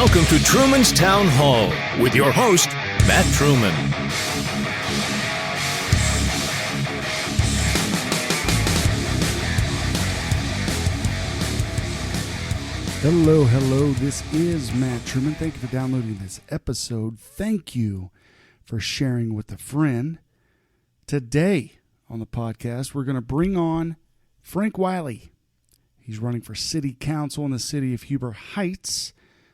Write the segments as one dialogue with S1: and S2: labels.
S1: Welcome to Truman's Town Hall with your host, Matt Truman.
S2: Hello. This is Matt Truman. Thank you for downloading this episode. Thank you for sharing with a friend. Today on the podcast, we're going to bring on Frank Wylie. He's running for city council in the city of Huber Heights.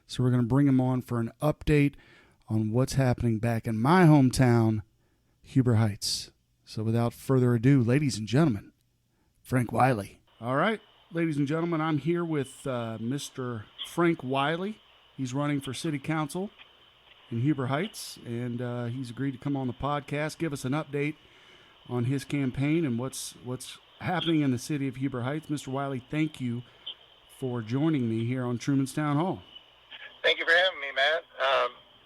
S2: So we're going to bring him on for an update on what's happening back in my hometown, Huber Heights. So without further ado, ladies and gentlemen, Frank Wylie. All right, ladies and gentlemen, I'm here with Mr. Frank Wylie. He's running for city council in Huber Heights, and he's agreed to come on the podcast, give us an update on his campaign and what's happening in the city of Huber Heights. Mr. Wylie, thank you for joining me here on Truman's Town Hall.
S3: Thank you for having me, Matt.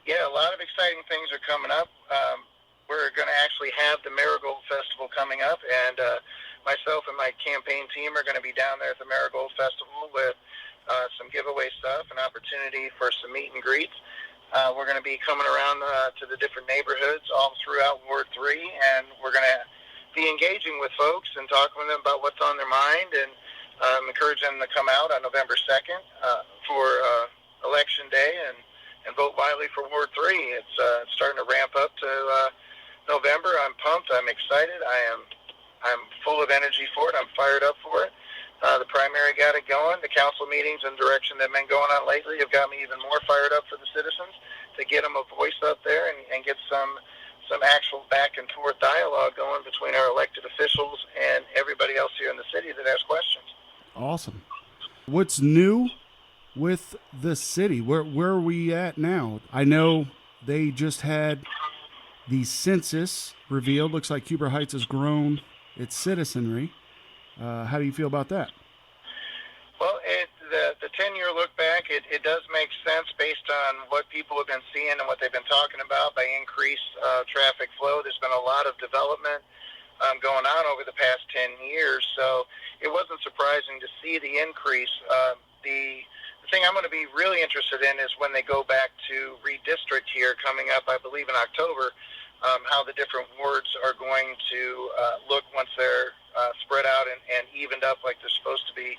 S3: A lot of exciting things are coming up. We're going to actually have the Marigold Festival coming up, and myself and my campaign team are going to be down there at the Marigold Festival with some giveaway stuff, an opportunity for some meet and greets. We're going to be coming around to the different neighborhoods all throughout Ward 3, and we're going to be engaging with folks and talking with them about what's on their mind, and encourage them to come out on November 2nd for Election Day and vote Wylie for Ward 3. It's starting to ramp up to November. I'm pumped. I'm excited. I'm full of energy for it. I'm fired up for it. The primary got it going. The council meetings and direction that have been going on lately have got me even more fired up for the citizens to get them a voice up there and get some actual back and forth dialogue going between our elected officials and everybody else here in the city that has questions.
S2: Awesome. What's new with the city? Where are we at now? I know they just had the census revealed. Looks like Huber Heights has grown its citizenry. How do you feel about that?
S3: Well, the 10-year look back, it does make sense based on what people have been seeing and what they've been talking about by increased traffic flow. There's been a lot of development going on over the past 10 years, so it wasn't surprising to see the increase. The thing I'm going to be really interested in is when they go back to redistrict here coming up, I believe in October, how the different wards are going to look once they're spread out and evened up like they're supposed to be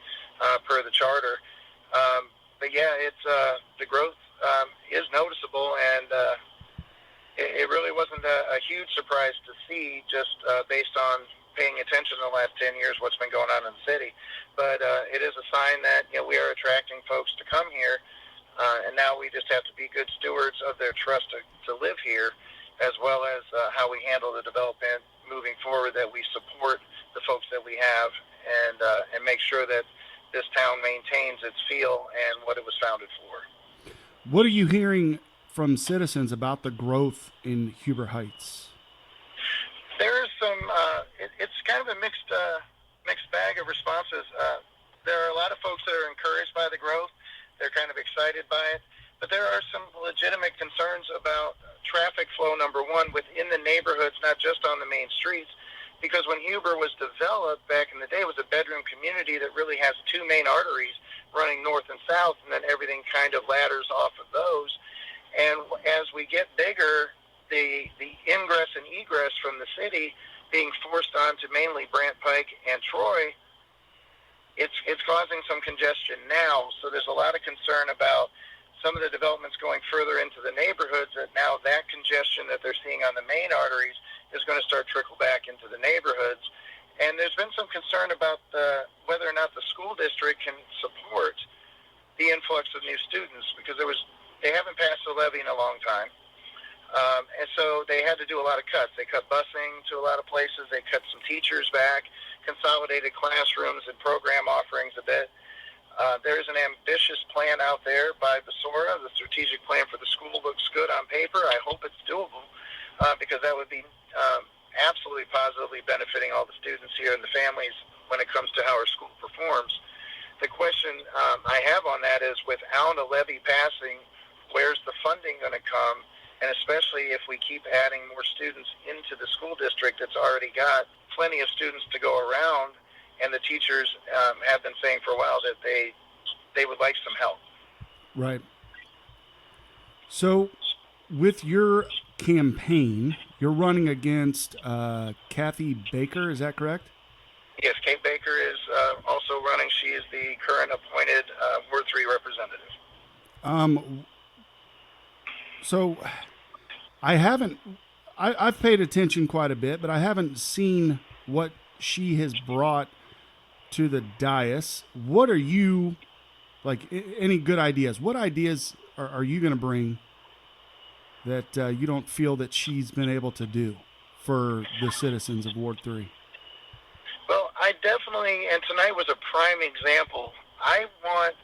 S3: per the charter. It's the growth is noticeable, and it really wasn't a huge surprise to see just based on paying attention in the last 10 years what's been going on in the city. But it is a sign that we are attracting folks to come here, and now we just have to be good stewards of their trust to live here, as well as how we handle the development moving forward, that we support the folks that we have and make sure that this town maintains its feel and what it was founded for.
S2: What are you hearing from citizens about the growth in Huber Heights?
S3: There's some, it's kind of a mixed bag of responses. There are a lot of folks that are encouraged by the growth. They're kind of excited by it. But there are some legitimate concerns about traffic flow, number one, within the neighborhoods, not just on the main streets. Because when Huber was developed back in the day, it was a bedroom community that really has two main arteries running north and south, and then everything kind of ladders off of those. And as we get bigger, the ingress and egress from the city being forced onto mainly Brant Pike and Troy, it's causing some congestion now. So there's a lot of concern about some of the developments going further into the neighborhoods, that now that congestion that they're seeing on the main arteries is going to start trickle back into the neighborhoods. And there's been some concern about whether or not the school district can support the influx of new students, because they haven't passed a levy in a long time. And so they had to do a lot of cuts. They cut busing to a lot of places. They cut some teachers back, consolidated classrooms and program offerings a bit. There's an ambitious plan out there by Basora. The strategic plan for the school looks good on paper. I hope it's doable, because that would be absolutely positively benefiting all the students here and the families when it comes to how our school performs. The question I have on that is, without a levy passing, where's the funding going to come? And especially if we keep adding more students into the school district that's already got plenty of students to go around, and the teachers have been saying for a while that they would like some help.
S2: Right. So, with your campaign, you're running against Kathy Baker. Is that correct?
S3: Yes, Kate Baker is also running. She is the current appointed Ward 3 representative.
S2: So, I've paid attention quite a bit, but I haven't seen what she has brought to the dais. What are you, any good ideas? What ideas are you going to bring that you don't feel that she's been able to do for the citizens of Ward 3?
S3: Well, I definitely, and tonight was a prime example, I want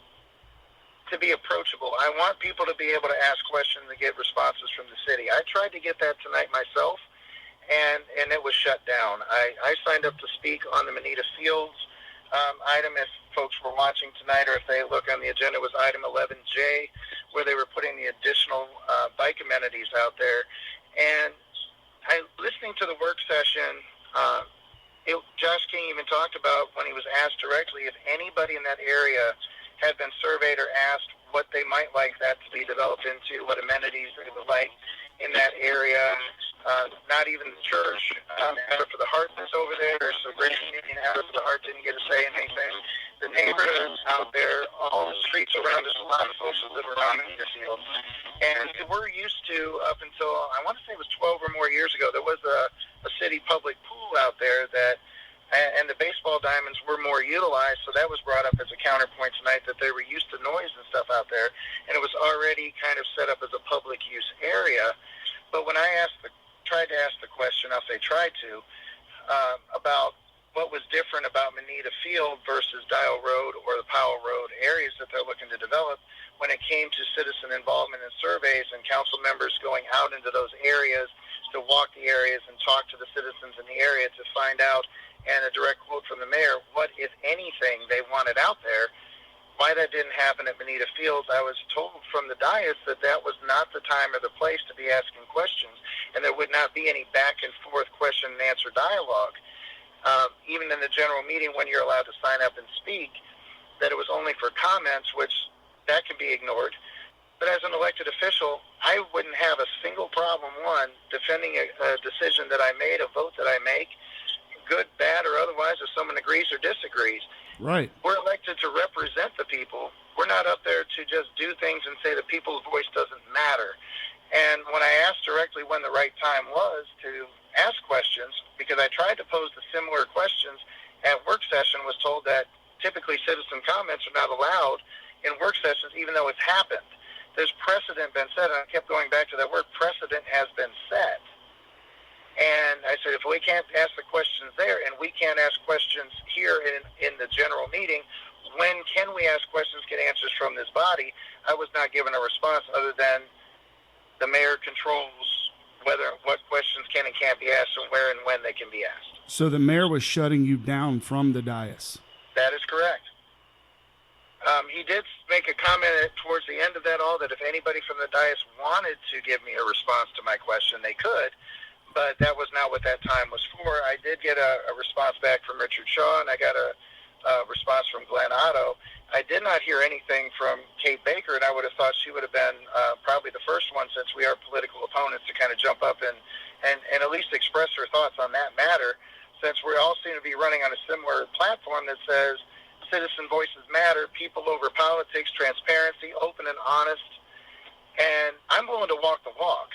S3: to be approachable. I want people to be able to ask questions and get responses from the city. I tried to get that tonight myself, and it was shut down. I signed up to speak on the Manita Fields item. If folks were watching tonight, or if they look on the agenda, it was item 11J, where they were putting the additional bike amenities out there. And listening to the work session, Josh King even talked about when he was asked directly if anybody in that area had been surveyed or asked what they might like that to be developed into, what amenities they would like in that area. Not even the church, Effort for the Heart that's over there, so Great Canadian Effort for the Heart didn't get a say in anything. The neighborhoods out there, all the streets around us, a lot of folks that live around the field. And we're used to, up until, I want to say it was 12 or more years ago, there was a city public pool out there that, and the baseball diamonds were more utilized, so that was brought up as a counterpoint tonight, that they were used to noise and stuff out there, and it was already kind of set up as a public use area. But when I tried to ask the question, I'll say tried to, about what was different about Manita Field versus Dial Road or the Powell Road areas that they're looking to develop, when it came to citizen involvement in surveys and council members going out into those areas to walk the areas and talk to the citizens in the area to find out, and a direct quote from the mayor, what, if anything, they wanted out there. Why that didn't happen at Manita Fields, I was told from the dais that that was not the time or the place to be asking questions, and there would not be any back and forth question and answer dialogue. Even in the general meeting, when you're allowed to sign up and speak, that it was only for comments, which that can be ignored. But as an elected official, I wouldn't have a single problem, one, defending a decision that I made, a vote that I make, good, bad, or otherwise, if someone agrees or disagrees.
S2: Right.
S3: We're elected to represent the people. We're not up there to just do things and say the people's voice doesn't matter. And when I asked directly when the right time was to ask questions, because I tried to pose the similar questions at work session, was told that typically citizen comments are not allowed in work sessions, even though it's happened. There's precedent been set, and I kept going back to that word, precedent has been set. And I said, if we can't ask the questions there and we can't ask questions here in the general meeting, when can we ask questions, get answers from this body? I was not given a response other than the mayor controls what questions can and can't be asked and where and when they can be asked.
S2: So the mayor was shutting you down from the dais.
S3: That is correct. He did make a comment towards the end of that all, that if anybody from the dais wanted to give me a response to my question, they could. But that was not what that time was for. I did get a response back from Richard Shaw, and I got a response from Glenn Otto. I did not hear anything from Kate Baker, and I would have thought she would have been probably the first one, since we are political opponents, to kind of jump up and at least express her thoughts on that matter, since we all seem to be running on a similar platform that says citizen voices matter, people over politics, transparency, open and honest. And I'm willing to walk the walk.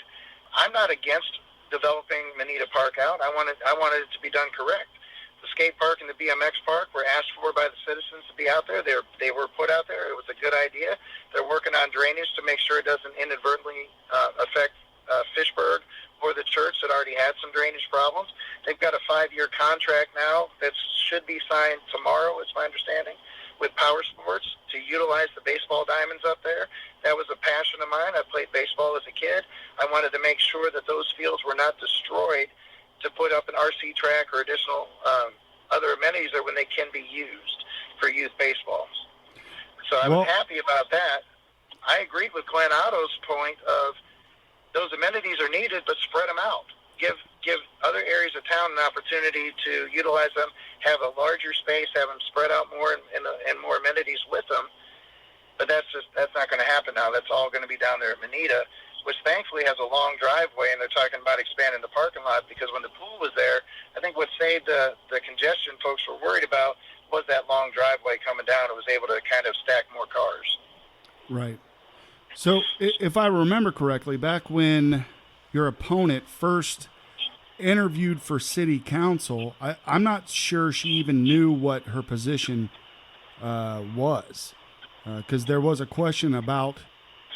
S3: I'm not against developing Manita Park out. I wanted it to be done correct. The skate park and the BMX park were asked for by the citizens to be out there. They were put out there. It was a good idea. They're working on drainage to make sure it doesn't inadvertently affect Fishburg or the church that already had some drainage problems. They've got a 5-year contract now that should be signed tomorrow, is my understanding, with Power Sports to utilize the baseball diamonds up there. That was a passion of mine. I played baseball as a kid. I wanted to make sure that those fields were not destroyed to put up an RC track or additional other amenities there when they can be used for youth baseballs. So I was happy about that. I agreed with Glenn Otto's point of those amenities are needed, but spread them out. Give other areas of town an opportunity to utilize them, have a larger space, have them spread out more and more amenities with them. But that's not going to happen now. That's all going to be down there at Manita, which thankfully has a long driveway, and they're talking about expanding the parking lot, because when the pool was there, I think what saved the congestion folks were worried about was that long driveway coming down. It was able to kind of stack more cars.
S2: Right. So if I remember correctly, back when your opponent first interviewed for city council, I'm not sure she even knew what her position was, because there was a question about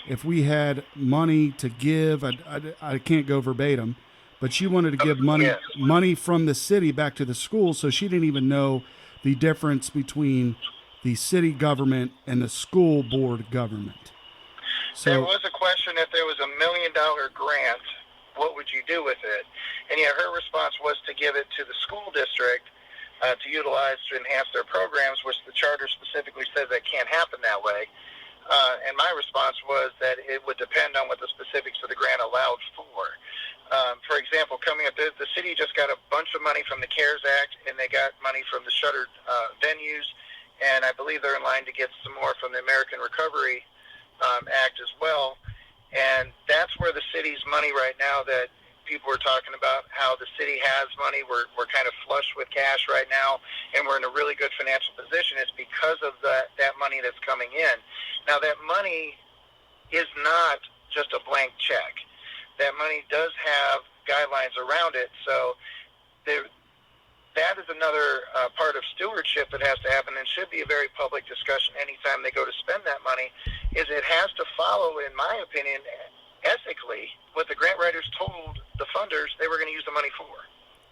S2: if we had money to give. I can't go verbatim, but she wanted to give money from the city back to the school, so she didn't even know the difference between the city government and the school board government. So
S3: there was a question, if there was $1 million grant, what would you do with it? And yeah, her response was to give it to the school district to utilize to enhance their programs, which the charter specifically says that can't happen that way. And my response was that it would depend on what the specifics of the grant allowed for. For example, coming up, the city just got a bunch of money from the CARES Act, and they got money from the shuttered venues, and I believe they're in line to get some more from the American Recovery Act as well. And that's where the city's money right now, that people are talking about how the city has money. We're kind of flush with cash right now, and we're in a really good financial position. It's because of that money that's coming in. Now, that money is not just a blank check. That money does have guidelines around it. So that is another part of stewardship that has to happen, and should be a very public discussion anytime they go to spend that money, is it has to follow, in my opinion, ethically, what the grant writers told the funders they were going to use the money for.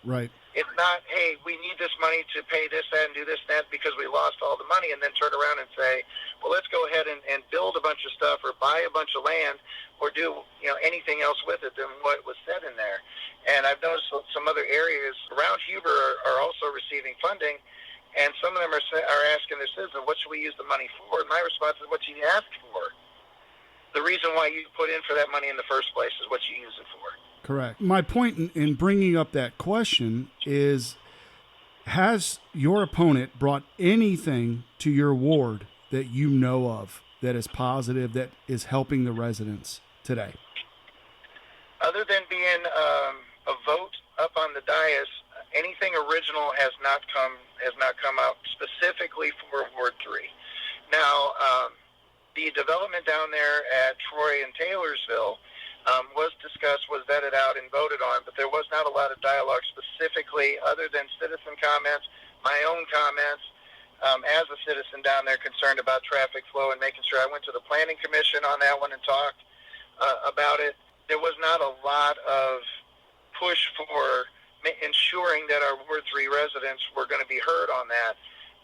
S2: Right.
S3: It's not, hey, we need this money to pay this, that, and do this, that, because we lost all the money, and then turn around and say, well, let's go ahead and build a bunch of stuff or buy a bunch of land or do anything else with it than what was said in there. And I've noticed some other areas around Huber are also receiving funding, and some of them are asking their citizens, what should we use the money for? And my response is, what you asked for. The reason why you put in for that money in the first place is what you use it for.
S2: Correct. My point in bringing up that question is, has your opponent brought anything to your ward that you know of that is positive, that is helping the residents today?
S3: Other than being a vote up on the dais, anything original has not come out specifically for Ward 3. Now, the development down there at Troy and Taylorsville was discussed, was vetted out, and voted on, but there was not a lot of dialogue specifically other than citizen comments, my own comments, as a citizen down there concerned about traffic flow and making sure. I went to the Planning Commission on that one and talked about it. There was not a lot of push for ensuring that our Ward 3 residents were going to be heard on that.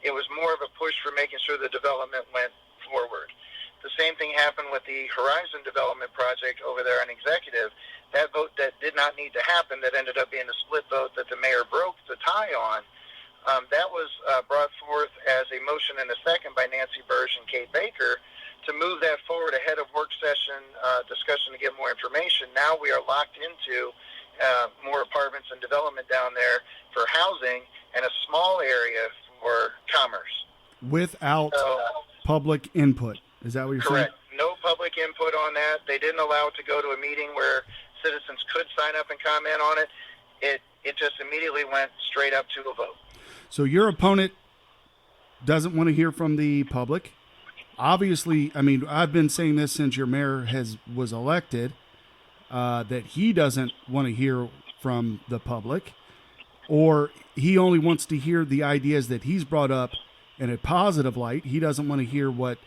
S3: It was more of a push for making sure the development went forward. The same thing happened with the Horizon Development Project over there on Executive. That vote that did not need to happen, that ended up being a split vote that the mayor broke the tie on, that was brought forth as a motion and a second by Nancy Burge and Kate Baker to move that forward ahead of work session discussion to get more information. Now we are locked into more apartments and development down there for housing and a small area for commerce.
S2: Without public input. Is that what you're saying?
S3: Correct. No public input on that. They didn't allow it to go to a meeting where citizens could sign up and comment on it. It just immediately went straight up to a vote.
S2: So your opponent doesn't want to hear from the public. Obviously, I mean, I've been saying this since your mayor was elected, that he doesn't want to hear from the public, or he only wants to hear the ideas that he's brought up in a positive light. He doesn't want to hear what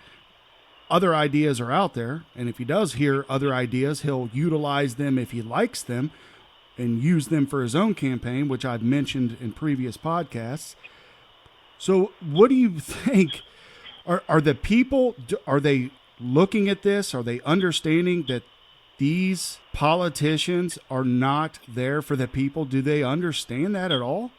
S2: other ideas are out there. And if he does hear other ideas, he'll utilize them if he likes them and use them for his own campaign, which I've mentioned in previous podcasts. So what do you think? Are the people, are they looking at this? Are they understanding that these politicians are not there for the people? Do they understand that at all?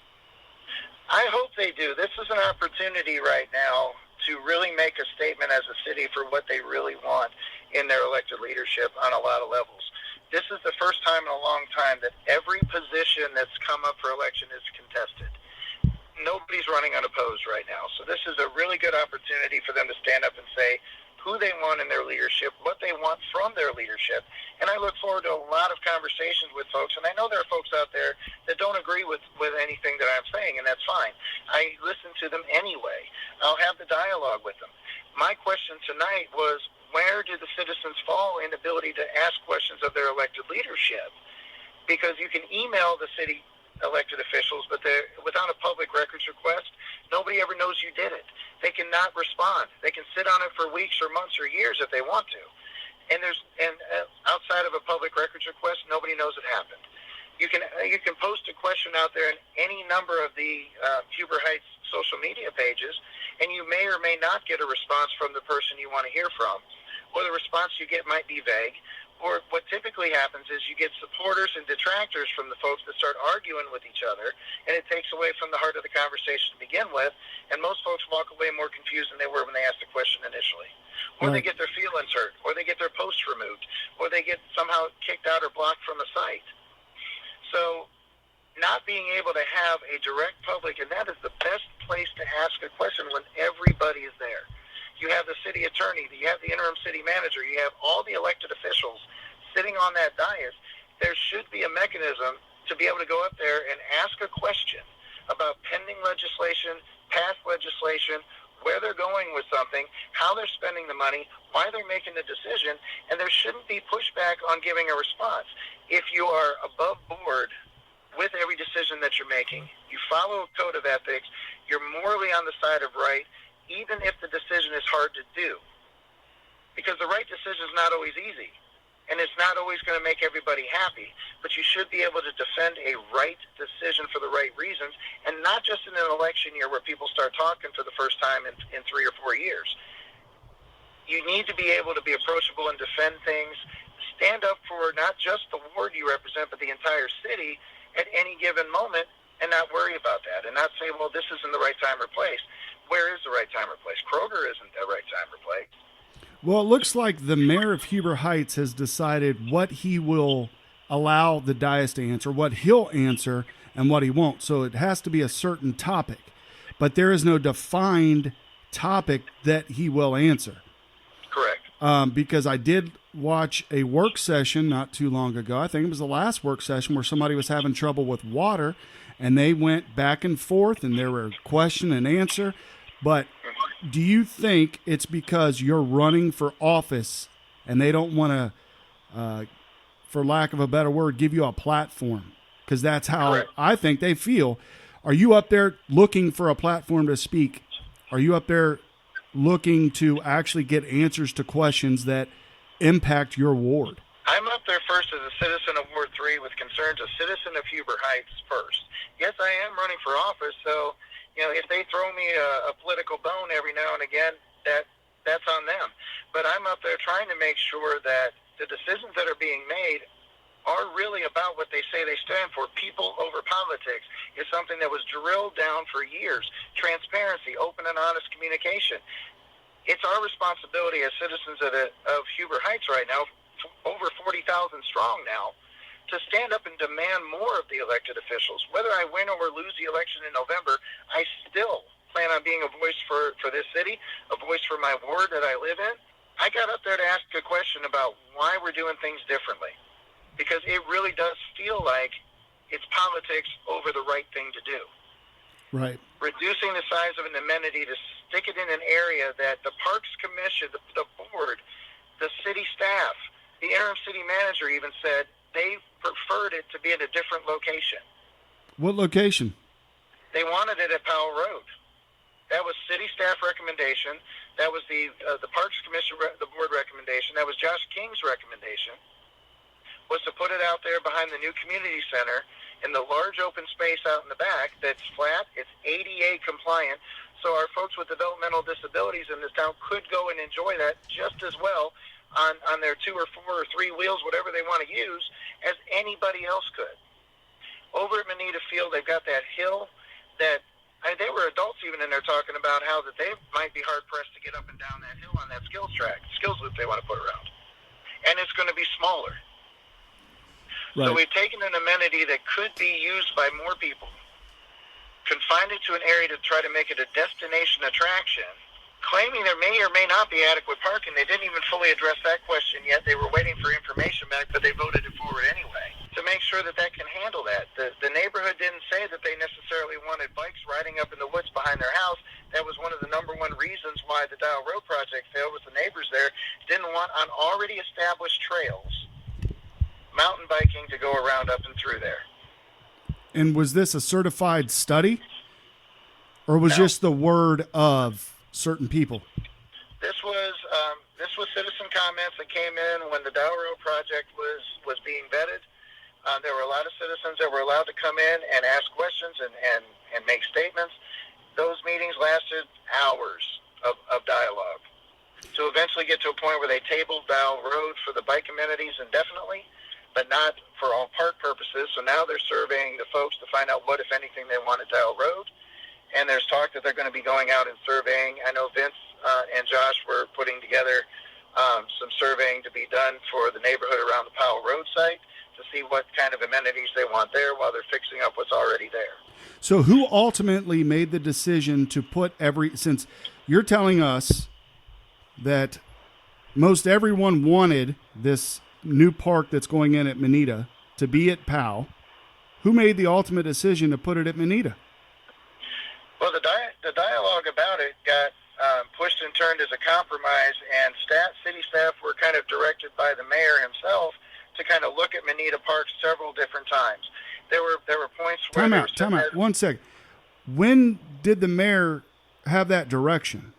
S3: I hope they do. This is an opportunity right now to really make a statement as a city for what they really want in their elected leadership on a lot of levels. This is the first time in a long time that every position that's come up for election is contested. Nobody's running unopposed right now. So this is a really good opportunity for them to stand up and say, who who they want in their leadership, what they want from their leadership. And I look forward to a lot of conversations with folks, and I know there are folks out there that don't agree with anything that I'm saying, and that's fine. I listen to them anyway. I'll have the dialogue with them. My question tonight was, where do the citizens fall in ability to ask questions of their elected leadership? Because you can email the city elected officials, but without a public records request, nobody ever knows you did it. They cannot respond. They can sit on it for weeks or months or years if they want to. And outside of a public records request, nobody knows it happened. You can post a question out there in any number of the Huber Heights social media pages, and you may or may not get a response from the person you want to hear from, or the response you get might be vague. Or what typically happens is you get supporters and detractors from the folks that start arguing with each other, and it takes away from the heart of the conversation to begin with, and most folks walk away more confused than they were when they asked the question initially. Or they get their feelings hurt, or they get their posts removed, or they get somehow kicked out or blocked from a site. So not being able to have a direct public, and that is the best place to ask a question when everybody is there. You have the city attorney, you have the interim city manager, you have all the elected officials sitting on that dais. There should be a mechanism to be able to go up there and ask a question about pending legislation, past legislation, where they're going with something, how they're spending the money, why they're making the decision, and there shouldn't be pushback on giving a response. If you are above board with every decision that you're making, you follow a code of ethics, you're morally on the side of right, even if the decision is hard to do. Because the right decision is not always easy, and it's not always going to make everybody happy, but you should be able to defend a right decision for the right reasons, and not just in an election year where people start talking for the first time in 3 or 4 years. You need to be able to be approachable and defend things, stand up for not just the ward you represent, but the entire city at any given moment, and not worry about that, and not say, well, this isn't the right time or place. Where is the right time or place? Kroger isn't the right time or place.
S2: Well, it looks like the mayor of Huber Heights has decided what he will allow the dais to answer, what he'll answer, and what he won't. So it has to be a certain topic, but there is no defined topic that he will answer.
S3: Correct.
S2: Because I did watch a work session not too long ago. I think it was the last work session where somebody was having trouble with water, and they went back and forth, and there were question and answer. But do you think it's because you're running for office and they don't want to, for lack of a better word, give you a platform? Because that's how
S3: Correct.
S2: I think they feel. Are you up there looking for a platform to speak? Are you up there looking to actually get answers to questions that impact your ward?
S3: I'm up there first as a citizen of Ward 3 with concerns, a citizen of Huber Heights first. Yes, I am running for office, so if they throw me a political bone every now and again, that's on them. But I'm up there trying to make sure that the decisions that are being made are really about what they say they stand for. People over politics is something that was drilled down for years. Transparency, open and honest communication. It's our responsibility as citizens of Huber Heights right now, over 40,000 strong now, to stand up and demand more of the elected officials. Whether I win or lose the election in November, I still plan on being a voice for this city, a voice for my ward that I live in. I got up there to ask a question about why we're doing things differently, because it really does feel like it's politics over the right thing to do.
S2: Right.
S3: Reducing the size of an amenity to stick it in an area that the Parks Commission, the board, the city staff, the interim city manager even said they preferred it to be at a different location.
S2: What location?
S3: They wanted it at Powell Road. That was city staff recommendation. That was the Parks Commission, the board recommendation. That was Josh King's recommendation, was to put it out there behind the new community center in the large open space out in the back that's flat. It's ADA compliant, so our folks with developmental disabilities in this town could go and enjoy that just as well on their 2 or 4 or 3 wheels, whatever they want to use, as anybody else could. Over at Manita Field, they've got that hill that they were adults even in there talking about how that they might be hard-pressed to get up and down that hill on that skills loop they want to put around. And it's going to be smaller.
S2: Right.
S3: So we've taken an amenity that could be used by more people, confined it to an area to try to make it a destination attraction, claiming there may or may not be adequate parking. They didn't even fully address that question yet. They were waiting for information back, but they voted it forward anyway to make sure that that can handle that. The neighborhood didn't say that they necessarily wanted bikes riding up in the woods behind their house. That was one of the number one reasons why the Dial Road project failed, was the neighbors there didn't want on already established trails mountain biking to go around up and through there.
S2: And was this a certified study? Or was
S3: No.
S2: just the word of certain people?
S3: This was citizen comments that came in when the Dial Road project was being vetted. There were a lot of citizens that were allowed to come in and ask questions and make statements. Those meetings lasted hours of dialogue to eventually get to a point where they tabled Dial Road for the bike amenities indefinitely, but not for all park purposes. So now they're surveying the folks to find out what, if anything, they want at Dial Road. And there's talk that they're going to be going out and surveying. I know Vince and Josh were putting together some surveying to be done for the neighborhood around the Powell Road site to see what kind of amenities they want there while they're fixing up what's already there.
S2: So who ultimately made the decision to put since you're telling us that most everyone wanted this new park that's going in at Manita to be at Powell, who made the ultimate decision to put it at Manita?
S3: Well, the dialogue about it got pushed and turned as a compromise, and city staff were kind of directed by the mayor himself to kind of look at Manita Park several different times. There were points where
S2: Time out. 1 second. When did the mayor have that direction?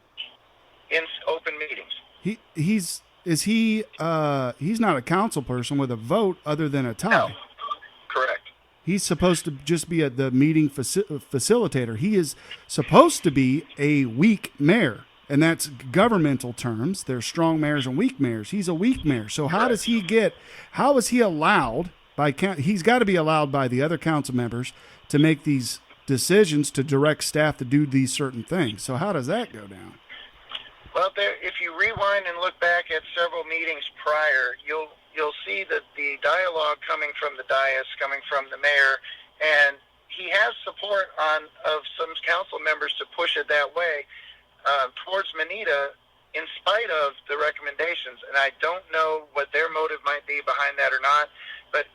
S3: In open meetings.
S2: He's not a council person with a vote other than a tie.
S3: No. Correct.
S2: He's supposed to just be the meeting facilitator. He is supposed to be a weak mayor, and that's governmental terms. There's strong mayors and weak mayors. He's a weak mayor. So how is he allowed he's got to be allowed by the other council members to make these decisions to direct staff to do these certain things. So how does that go down?
S3: Well, if you rewind and look back at several meetings prior, you'll see that the dialogue coming from the dais, coming from the mayor, and he has support of some council members to push it that way towards Manita in spite of the recommendations. And I don't know what their motive might be behind that or not, but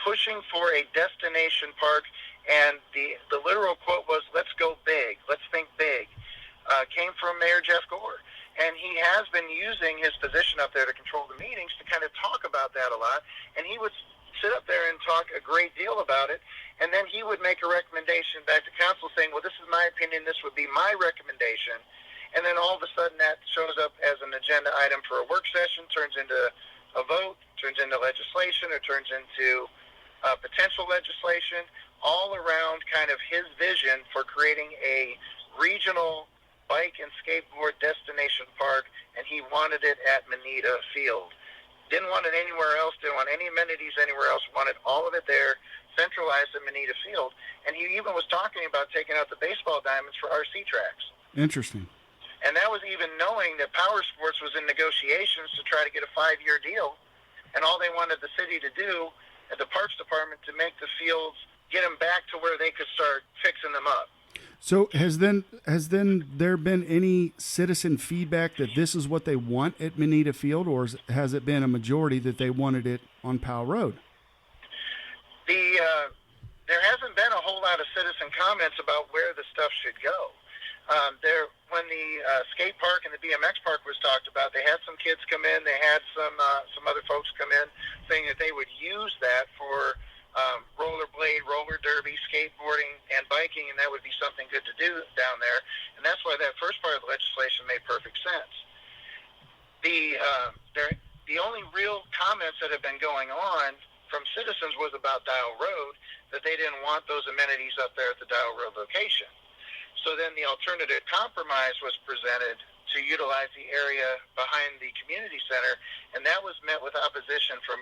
S3: pushing for a destination park, and the literal quote was, "Let's go big, let's think big," came from Mayor Jeff Gore. And he has been using his position up there to control the meetings to kind of talk about that a lot. And he would sit up there and talk a great deal about it. And then he would make a recommendation back to council saying, well, this is my opinion, this would be my recommendation. And then all of a sudden that shows up as an agenda item for a work session, turns into a vote, turns into legislation, or turns into potential legislation, all around kind of his vision for creating a regional bike and skateboard destination park, and he wanted it at Manita Field. Didn't want it anywhere else, didn't want any amenities anywhere else, wanted all of it there, centralized at Manita Field. And he even was talking about taking out the baseball diamonds for RC tracks.
S2: Interesting.
S3: And that was even knowing that Power Sports was in negotiations to try to get a 5-year deal, and all they wanted the city to do at the Parks Department to make the fields, get them back to where they could start fixing them up.
S2: So has there been any citizen feedback that this is what they want at Manita Field, or has it been a majority that they wanted it on Powell Road?
S3: There hasn't been a whole lot of citizen comments about where the stuff should go. When the skate park and the BMX park was talked about, they had some kids come in, they had some other folks come in saying that they would use that for rollerblade, roller derby, skateboarding, and biking, and that would be something good to do down there. And that's why that first part of the legislation made perfect sense. The only real comments that have been going on from citizens was about Dial Road, that they didn't want those amenities up there at the Dial Road location. So then the alternative compromise was presented to utilize the area behind the community center, and that was met with opposition from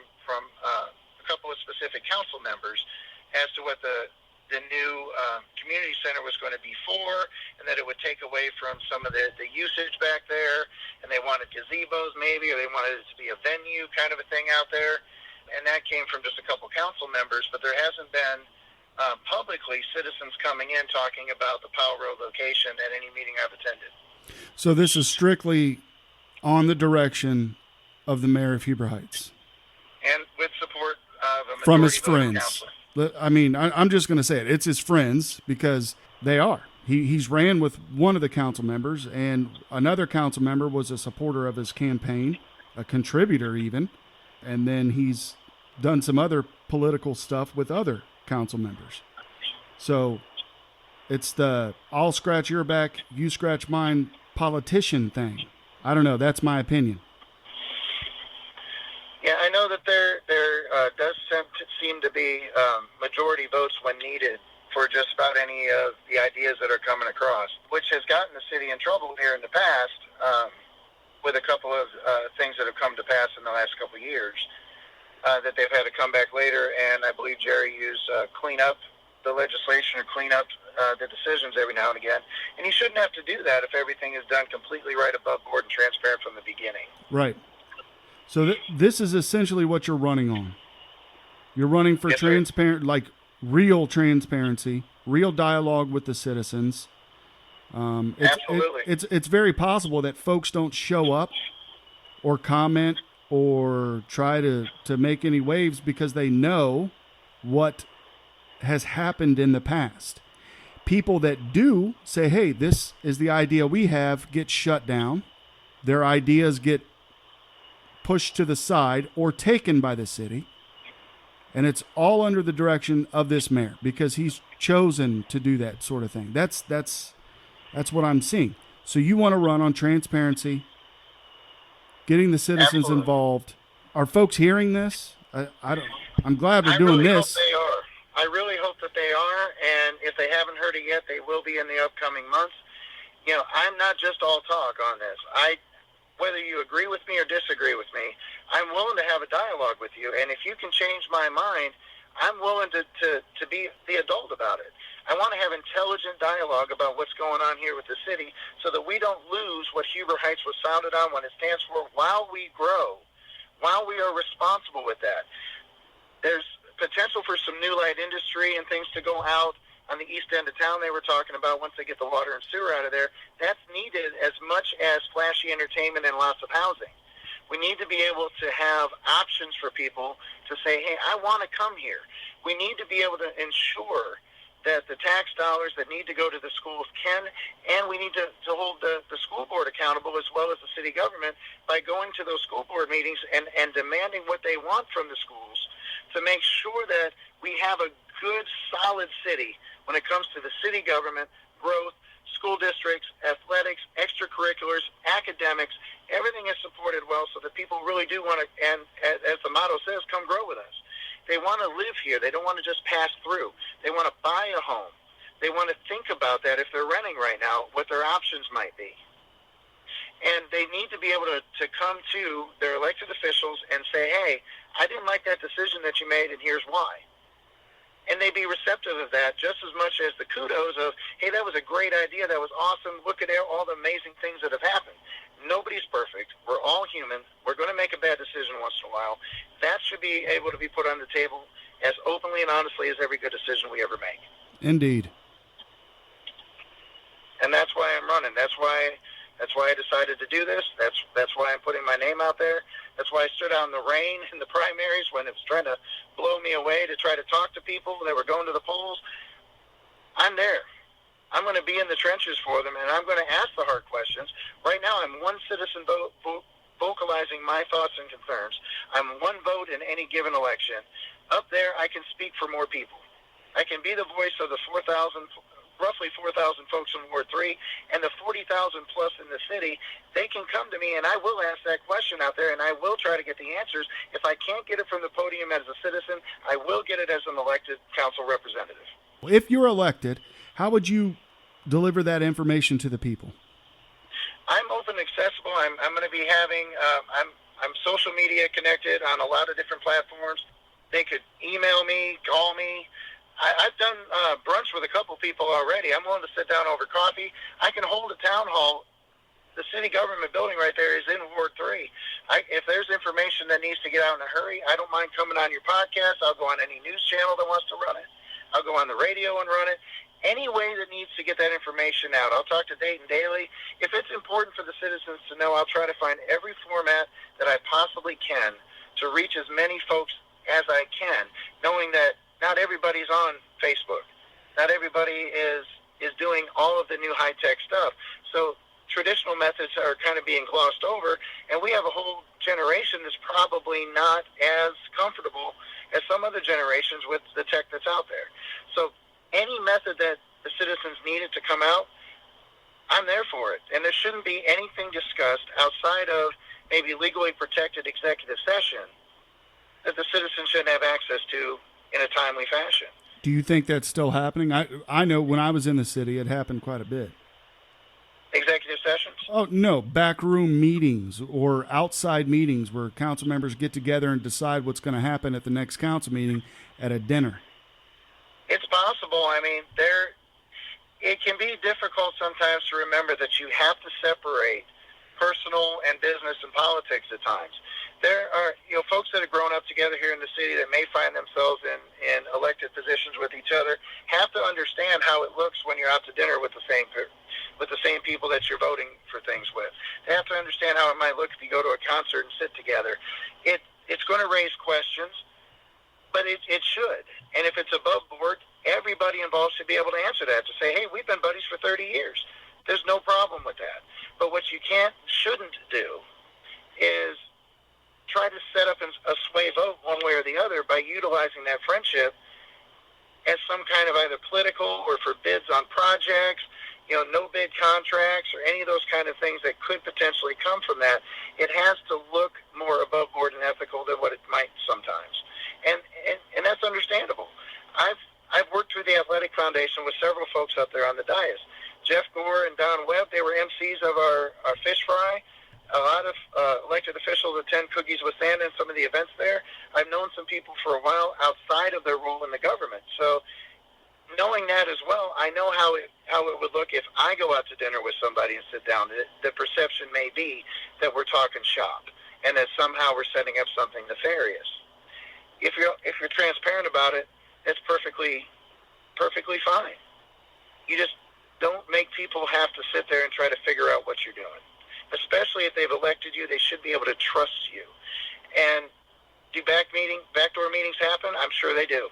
S3: a couple of specific council members as to what the new community center was going to be for, and that it would take away from some of the usage back there, and they wanted gazebos maybe, or they wanted it to be a venue kind of a thing out there, and that came from just a couple council members, but there hasn't been publicly citizens coming in talking about the Powell Road location at any meeting I've attended.
S2: So this is strictly on the direction of the mayor of Heber Heights.
S3: And with support of a
S2: From his
S3: majority voting
S2: friends.
S3: council.
S2: I mean, I'm just going to say it. It's his friends because they are. He's ran with one of the council members, and another council member was a supporter of his campaign, a contributor even, and then he's done some other political stuff with other council members. So it's the I'll scratch your back, you scratch mine politician thing. I don't know. That's my opinion.
S3: Yeah, I know that there does seem to be majority votes when needed for just about any of the ideas that are coming across, which has gotten the city in trouble here in the past with a couple of things that have come to pass in the last couple of years that they've had to come back later, and I believe Jerry used clean up the legislation or clean up the decisions every now and again, and he shouldn't have to do that if everything is done completely right above board and transparent from the beginning.
S2: Right. So this is essentially what you're running on. You're running for transparent, like real transparency, real dialogue with the citizens.
S3: Absolutely.
S2: It's very possible that folks don't show up or comment or try to make any waves because they know what has happened in the past. People that do say, hey, this is the idea we have, get shut down. Their ideas get pushed to the side or taken by the city. And it's all under the direction of this mayor because he's chosen to do that sort of thing. That's what I'm seeing. So you want to run on transparency, getting the citizens
S3: Absolutely.
S2: involved. Are folks hearing this? I'm glad we're doing
S3: really
S2: this.
S3: Hope they are. I really hope that they are, and if they haven't heard it yet, they will be in the upcoming months. You know, I'm not just all talk on this. Whether you agree with me or disagree with me, I'm willing to have a dialogue with you, and if you can change my mind, I'm willing to be the adult about it. I want to have intelligent dialogue about what's going on here with the city so that we don't lose what Heber Heights was founded on, what it stands for, while we grow, while we are responsible with that. There's potential for some new light industry and things to go out on the east end of town they were talking about once they get the water and sewer out of there. That's needed as much as flashy entertainment and lots of housing. We need to be able to have options for people to say, hey, I want to come here. We need to be able to ensure that the tax dollars that need to go to the schools can, and we need to hold the school board accountable as well as the city government by going to those school board meetings and demanding what they want from the schools to make sure that we have a good, solid city when it comes to the city government, growth, school districts, athletics, extracurriculars, academics. Everything is supported well so that people really do want to, and as the motto says, come grow with us. They want to live here. They don't want to just pass through. They want to buy a home. They want to think about that if they're renting right now, what their options might be. And they need to be able to come to their elected officials and say, hey, I didn't like that decision that you made, and here's why. And they be receptive of that just as much as the kudos of, hey, that was a great idea. That was awesome. Look at all the amazing things that have happened. Nobody's perfect. We're all human. We're going to make a bad decision once in a while. That should be able to be put on the table as openly and honestly as every good decision we ever make.
S2: Indeed.
S3: And that's why I'm running. That's why I decided to do this. That's why I'm putting my name out there. That's why I stood out in the rain in the primaries when it was trying to blow me away to try to talk to people that were going to the polls. I'm there. I'm going to be in the trenches for them, and I'm going to ask the hard questions. Right now, I'm one citizen vocalizing my thoughts and concerns. I'm one vote in any given election. Up there, I can speak for more people. I can be the voice of the roughly 4,000 folks in Ward 3 and the 40,000 plus in the city. They can come to me, and I will ask that question out there, and I will try to get the answers. If I can't get it from the podium as a citizen, I will get it as an elected council representative.
S2: If you're elected, how would you deliver that information to the people?
S3: I'm open, accessible. I'm going to be having. I'm social media connected on a lot of different platforms. They could email me, call me. I've done brunch with a couple people already. I'm willing to sit down over coffee. I can hold a town hall. The city government building right there is in Ward 3. If there's information that needs to get out in a hurry, I don't mind coming on your podcast. I'll go on any news channel that wants to run it. I'll go on the radio and run it. Any way that needs to get that information out. I'll talk to Dayton Daily. if it's important for the citizens to know, I'll try to find every format that I possibly can to reach as many folks as I can, knowing that not everybody's on Facebook. Not everybody is doing all of the new high-tech stuff. So traditional methods are kind of being glossed over, and we have a whole generation that's probably not as comfortable as some other generations with the tech that's out there. So any method that the citizens needed to come out, I'm there for it. And there shouldn't be anything discussed outside of maybe legally protected executive session that the citizens shouldn't have access to in a timely fashion.
S2: Do you think that's still happening? I know when I was in the city, it happened quite a bit.
S3: Executive sessions?
S2: Oh, no, backroom meetings or outside meetings where council members get together and decide what's going to happen at the next council meeting at a dinner.
S3: It's possible. I mean, it can be difficult sometimes to remember that you have to separate personal and business and politics at times. There are, folks that have grown up together here in the city that may find themselves in elected positions with each other have to understand how it looks when you're out to dinner with the same people that you're voting for things with. They have to understand how it might look if you go to a concert and sit together. It's going to raise questions, but it should. And if it's above board, everybody involved should be able to answer that, to say, hey, we've been buddies for 30 years. There's no problem with that. But what you shouldn't do is try to set up a sway vote one way or the other by utilizing that friendship as some kind of either political or for bids on projects, no bid contracts or any of those kind of things that could potentially come from that. It has to look more above board and ethical than what it might sometimes. And that's understandable. I've worked through the Athletic Foundation with several folks up there on the dais. Jeff Gore and Don Webb, they were MCs of our fish fry. A lot of elected officials attend Cookies with Santa and some of the events there. I've known some people for a while outside of their role in the government. So knowing that as well, I know how it would look if I go out to dinner with somebody and sit down. The perception may be that we're talking shop and that somehow we're setting up something nefarious. If you're transparent about it, that's perfectly fine. You just don't make people have to sit there and try to figure out what you're doing. Especially if they've elected you, they should be able to trust you. And do backdoor meetings happen? I'm sure they do.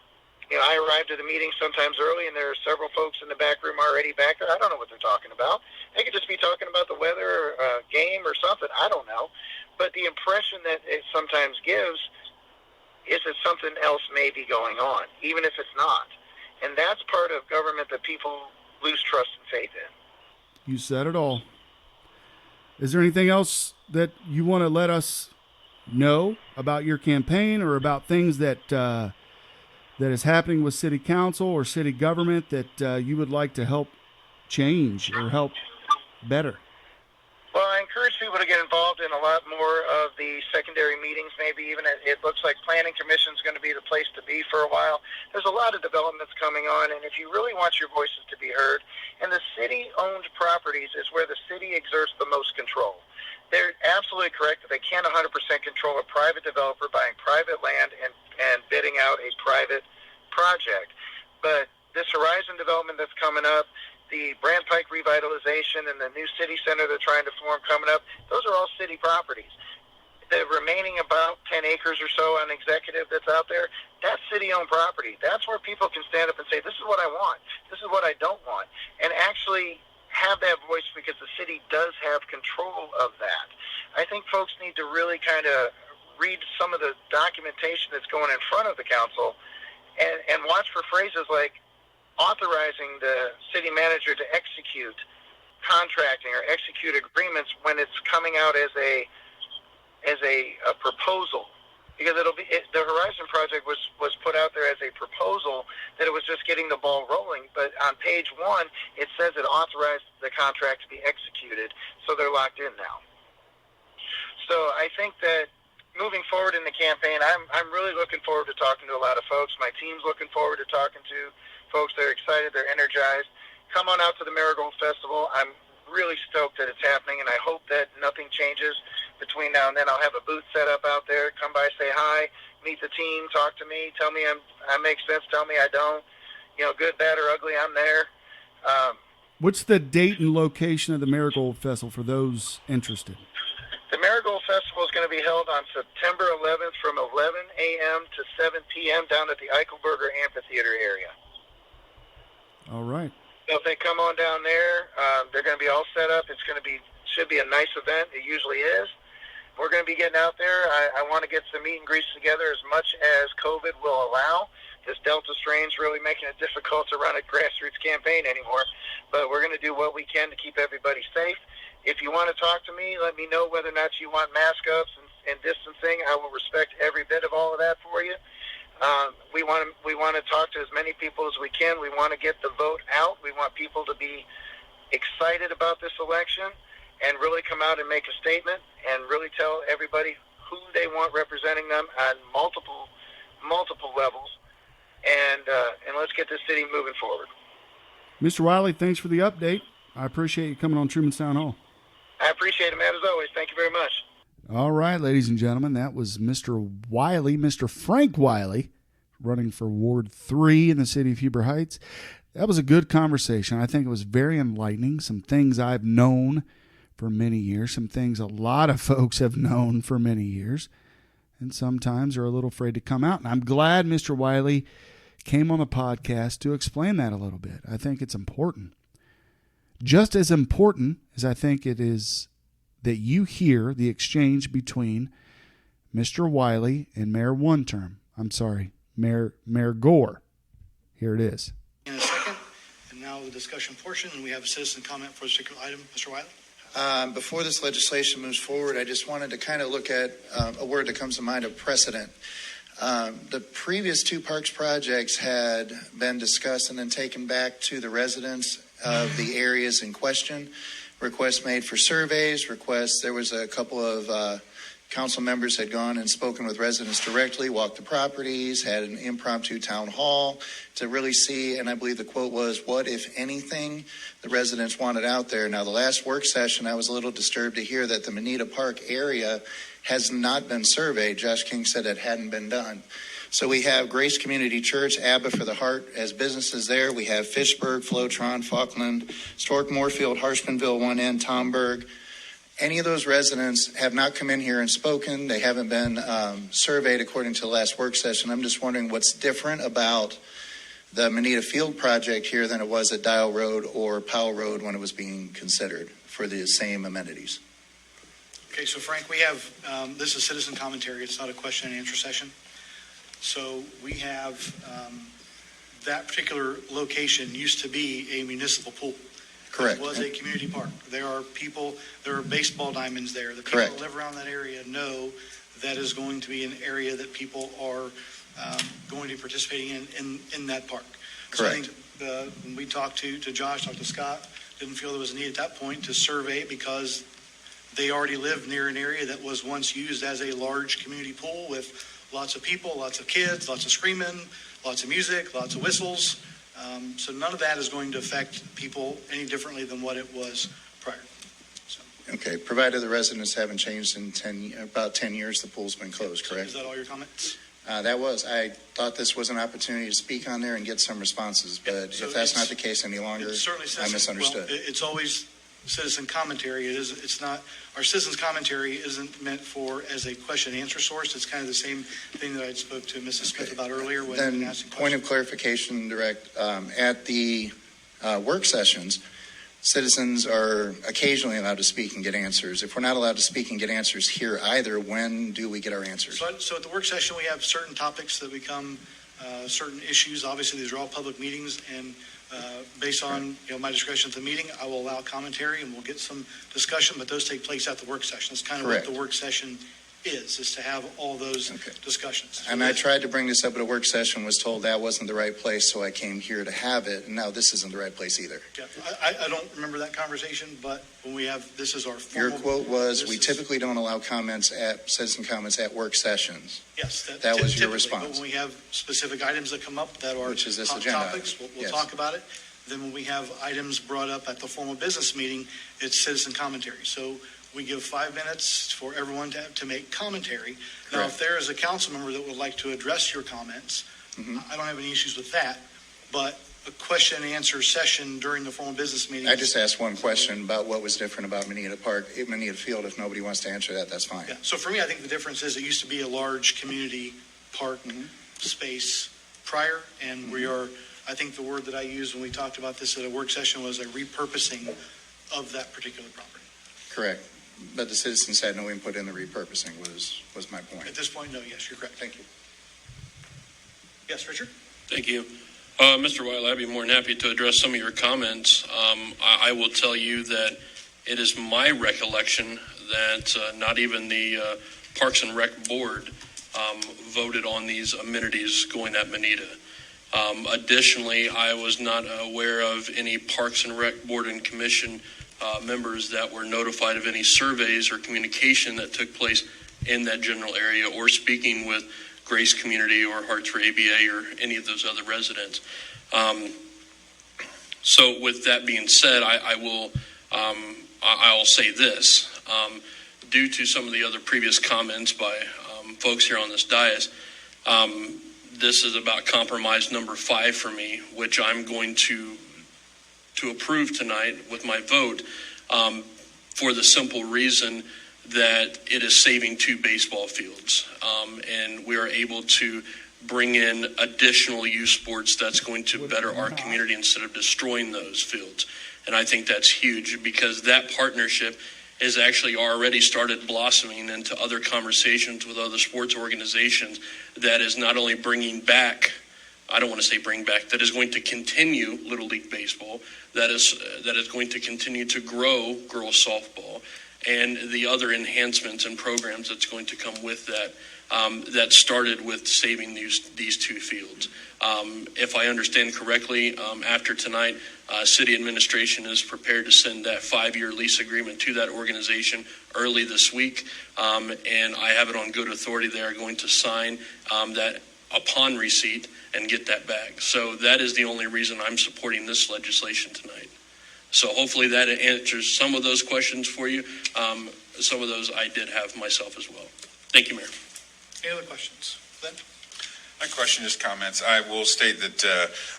S3: I arrived at the meeting sometimes early, and there are several folks in the back room already back there. I don't know what they're talking about. They could just be talking about the weather or a game or something. I don't know. But the impression that it sometimes gives is that something else may be going on, even if it's not. And that's part of government that people lose trust and faith in.
S2: You said it all. Is there anything else that you want to let us know about your campaign or about things that is happening with city council or city government that you would like to help change or help better?
S3: Well, I encourage people to get involved in a lot more of the secondary meetings. Maybe even it looks like Planning Commission is going to be the place to be for a while. There's a lot of developments coming on, and if you really want your voices to be heard, and the city-owned properties is where the city exerts the most control. They're absolutely correct that they can't 100% control a private developer buying private land and bidding out a private project. But this Horizon development that's coming up, the Brand Pike revitalization and the new city center they're trying to form coming up, those are all city properties. The remaining about 10 acres or so on executive that's out there, that's city-owned property. That's where people can stand up and say, this is what I want, this is what I don't want, and actually have that voice because the city does have control of that. I think folks need to really kind of read some of the documentation that's going in front of the council and watch for phrases like authorizing the city manager to execute contracting or execute agreements when it's coming out as a proposal, because the Horizon project was put out there as a proposal that it was just getting the ball rolling, but on page 1 it says it authorized the contract to be executed, so they're locked in now. So I think that moving forward in the campaign, I'm really looking forward to talking to a lot of folks. My team's looking forward to talking to folks. They're excited, they're energized. Come on out to the Marigold Festival. I'm really stoked that it's happening, and I hope that nothing changes between now and then. I'll have a booth set up out there. Come by, say hi, meet the team, talk to me, tell me I make sense, tell me I don't. Good, bad, or ugly, I'm there.
S2: What's the date and location of the Marigold Festival for those interested?
S3: The Marigold Festival is going to be held on September 11th from 11 a.m. to 7 p.m. down at the Eichelberger Amphitheater area.
S2: All right.
S3: So if they come on down there, they're going to be all set up. Should be a nice event. It usually is. We're going to be getting out there. I want to get some meet and greets together as much as COVID will allow. This Delta strain's really making it difficult to run a grassroots campaign anymore. But we're going to do what we can to keep everybody safe. If you want to talk to me, let me know whether or not you want mask ups and distancing. I will respect every bit of all of that for you. We want to talk to as many people as we can. We want to get the vote out. We want people to be excited about this election and really come out and make a statement and really tell everybody who they want representing them on multiple levels. And let's get this city moving forward.
S2: Mr. Wylie, thanks for the update. I appreciate you coming on Truman's Town Hall.
S3: I appreciate it, man, as always. Thank you very much.
S2: All right, ladies and gentlemen, that was Mr. Wylie, Mr. Frank Wylie, running for Ward 3 in the city of Heber Heights. That was a good conversation. I think it was very enlightening. Some things I've known for many years, some things a lot of folks have known for many years, and sometimes are a little afraid to come out. And I'm glad Mr. Wylie came on the podcast to explain that a little bit. I think it's important. Just as important as I think it is that you hear the exchange between Mr. Wylie and Mayor Mayor Gore. Here it is.
S4: In a second, and now the discussion portion, and we have a citizen comment for a particular item. Mr. Wylie?
S5: Before this legislation moves forward, I just wanted to kind of look at a word that comes to mind of precedent. The previous two parks projects had been discussed and then taken back to the residents of the areas in question. Requests made for surveys, there was a couple of council members had gone and spoken with residents directly, walked the properties, had an impromptu town hall to really see, and I believe the quote was, what, if anything, the residents wanted out there. Now, the last work session, I was a little disturbed to hear that the Manitoba Park area has not been surveyed. Josh King said it hadn't been done. So we have Grace Community Church, Abba for the Heart as businesses there. We have Fitchburg, Flotron, Falkland, Stork, Moorfield, Harshmanville, One End, Tomberg. Any of those residents have not come in here and spoken. They haven't been surveyed according to the last work session. I'm just wondering what's different about the Manita Field project here than it was at Dial Road or Powell Road when it was being considered for the same amenities.
S4: Okay, so Frank, we have, this is citizen commentary. It's not a question and answer session. So we have that particular location used to be a municipal pool.
S5: Correct.
S4: It was a community park. There are baseball diamonds there. The people
S5: Correct.
S4: that live around that area know that is going to be an area that people are going to be participating in that park.
S5: Correct.
S4: So I think when we talked to Josh, talked to Scott, didn't feel there was a need at that point to survey because they already lived near an area that was once used as a large community pool with lots of people, lots of kids, lots of screaming, lots of music, lots of whistles. So none of that is going to affect people any differently than what it was prior. So.
S5: Okay, provided the residents haven't changed in about 10 years, the pool's been closed, correct?
S4: Is that all your comments?
S5: I thought this was an opportunity to speak on there and get some responses, but
S4: So
S5: if that's not the case any longer, I misunderstood.
S4: Well, it's always citizen commentary. It's not, our citizens commentary isn't meant for as a question and answer source. It's kind of the same thing that I spoke to Mrs. Smith about earlier when
S5: Then,
S4: asking questions.
S5: point of clarification, Direct, at the work sessions, citizens are occasionally allowed to speak and get answers. If we're not allowed to speak and get answers here either, when do we get our answers?
S4: So at the work session, we have certain topics that become certain issues. Obviously, these are all public meetings, and based on my discretion at the meeting, I will allow commentary and we'll get some discussion, but those take place at the work session. That's kind of
S5: Correct.
S4: what the work session is to have all those discussions.
S5: And I tried to bring this up at a work session, was told that wasn't the right place, so I came here to have it, and now this isn't the right place either.
S4: Yeah, I don't remember that conversation, but when we have, this is our formal.
S5: Your quote was, we typically don't allow citizen comments at work sessions.
S4: Yes,
S5: that was your
S4: typically,
S5: response.
S4: But when we have specific items that come up that are
S5: Which is this
S4: hot
S5: agenda
S4: topics,
S5: item.
S4: we'll
S5: Yes.
S4: talk about it. Then when we have items brought up at the formal business meeting, it's citizen commentary. So we give 5 minutes for everyone to make commentary. Now,
S5: Correct.
S4: if there is a council member that would like to address your comments, I don't have any issues with that. But a question and answer session during the formal business meetings.
S5: I just asked one question about what was different about Manitoba Field. If nobody wants to answer that, that's fine.
S4: Yeah. So for me, I think the difference is it used to be a large community park space prior, and we are, I think the word that I used when we talked about this at a work session was a repurposing of that particular property.
S5: Correct. But the citizens had no input in the repurposing was my point.
S4: At this point, no, yes, you're correct.
S5: Thank you.
S4: Yes, Richard?
S6: Thank you. Mr. Wylie, I'd be more than happy to address some of your comments. I will tell you that it is my recollection that not even the Parks and Rec Board voted on these amenities going at Manita. Additionally, I was not aware of any Parks and Rec Board and Commission members that were notified of any surveys or communication that took place in that general area or speaking with Grace Community or Hearts for ABA or any of those other residents. So with that being said, I'll say this. Due to some of the other previous comments by folks here on this dais, this is about compromise number 5 for me, which I'm going to approve tonight with my vote for the simple reason that it is saving 2 baseball fields. And we are able to bring in additional youth sports that's going to better our community instead of destroying those fields. And I think that's huge because that partnership has actually already started blossoming into other conversations with other sports organizations that is not only bringing back, I don't want to say bring back, that is going to continue Little League Baseball, that is going to continue to grow girls softball, and the other enhancements and programs that's going to come with that, that started with saving these 2 fields. If I understand correctly, after tonight, city administration is prepared to send that 5-year lease agreement to that organization early this week, and I have it on good authority they are going to sign that upon receipt and get that back. So that is the only reason I'm supporting this legislation tonight. So hopefully that answers some of those questions for you. Some of those I did have myself as well. Thank you, Mayor.
S4: Any other questions? Glenn?
S7: My question is comments. I will state that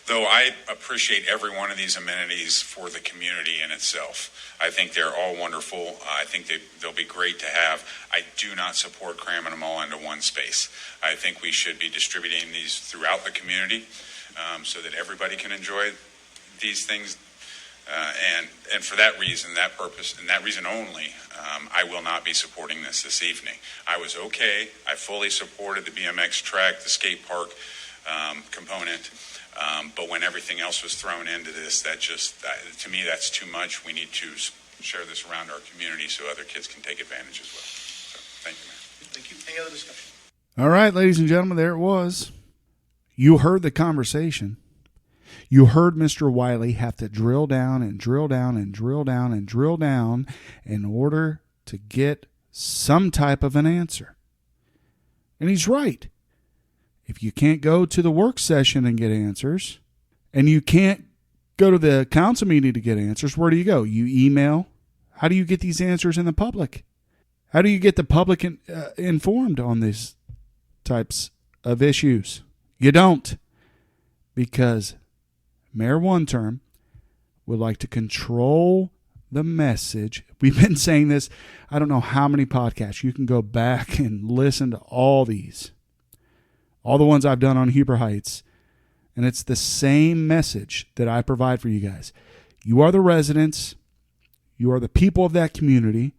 S7: though I appreciate every one of these amenities for the community in itself, I think they're all wonderful. I think they'll be great to have. I do not support cramming them all into one space. I think we should be distributing these throughout the community so that everybody can enjoy these things. And for that reason, that purpose, and that reason only, I will not be supporting this evening. I was okay. I fully supported the BMX track, the skate park component, but when everything else was thrown into this, that just, to me, that's too much. We need to share this around our community so other kids can take advantage as well. So, thank you, Mayor.
S4: Thank you. Any other discussion?
S2: All right, ladies and gentlemen, there it was. You heard the conversation. You heard Mr. Wylie have to drill down and drill down and drill down and drill down in order to get some type of an answer. And he's right. If you can't go to the work session and get answers, and you can't go to the council meeting to get answers, where do you go? You email. How do you get these answers in the public? How do you get the public informed on these types of issues? You don't, because Mayor one term would like to control the message. We've been saying this, I don't know how many podcasts. You can go back and listen to all these, all the ones I've done on Huber Heights, and it's the same message that I provide for you guys. You are the residents. You are the people of that community.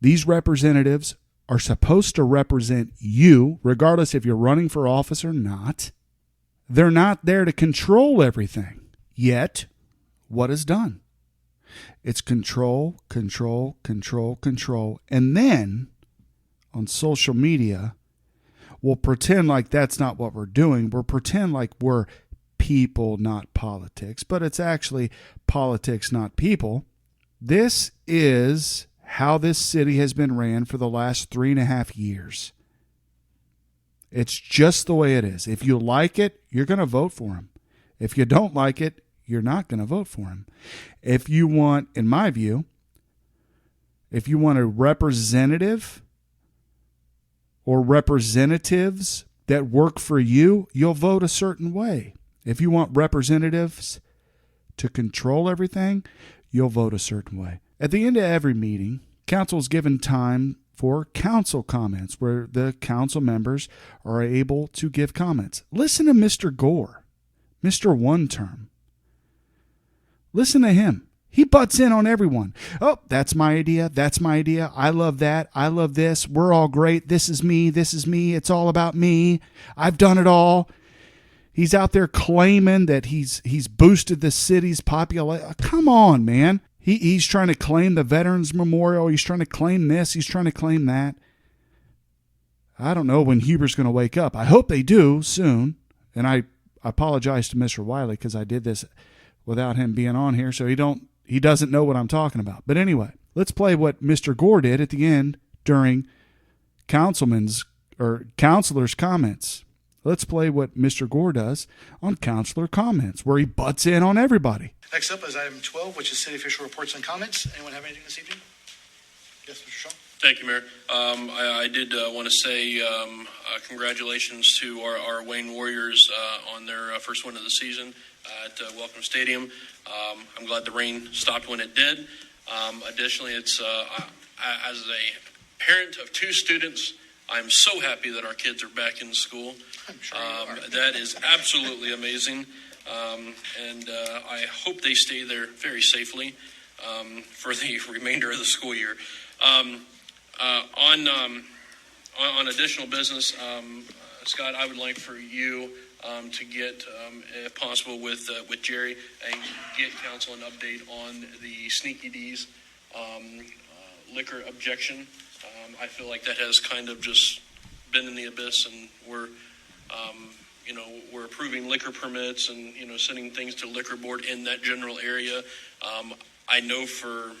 S2: These representatives are supposed to represent you, regardless if you're running for office or not. They're not there to control everything. Yet, what is done? It's control, control, control, control. And then, on social media, we'll pretend like that's not what we're doing. We'll pretend like we're people, not politics. But it's actually politics, not people. This is how this city has been ran for the last 3.5 years. It's just the way it is. If you like it, you're going to vote for him. If you don't like it, you're not going to vote for him. If you want, in my view, if you want a representative or representatives that work for you, you'll vote a certain way. If you want representatives to control everything, you'll vote a certain way. At the end of every meeting, council is given time for council comments where the council members are able to give comments. Listen to Mr. Gore, Mr. One Term. Listen to him. He butts in on everyone. Oh, that's my idea. That's my idea. I love that. I love this. We're all great. This is me. This is me. It's all about me. I've done it all. He's out there claiming that he's boosted the city's popularity. Come on, man. He's trying to claim the Veterans Memorial. He's trying to claim this. He's trying to claim that. I don't know when Huber's going to wake up. I hope they do soon. And I apologize to Mr. Wylie because I did this without him being on here, so he doesn't know what I'm talking about. But anyway, let's play what Mr. Gore did at the end during counselor's comments. Let's play what Mr. Gore does on counselor comments, where he butts in on everybody.
S4: Next up is item 12, which is city official reports and comments. Anyone have anything this evening? Yes, Mr. Shaw.
S6: Thank you, Mayor. I did want to say congratulations to our Wayne Warriors on their first win of the season at Welcome Stadium. I'm glad the rain stopped when it did. Additionally, it's as a parent of 2 students, I'm so happy that our kids are back in school.
S4: I'm sure you are.
S6: That is absolutely amazing. And I hope they stay there very safely for the remainder of the school year. On additional business, Scott, I would like for you to get, if possible, with Jerry and get council an update on the Sneaky D's liquor objection. I feel like that has kind of just been in the abyss, and we're approving liquor permits and sending things to liquor board in that general area. I know for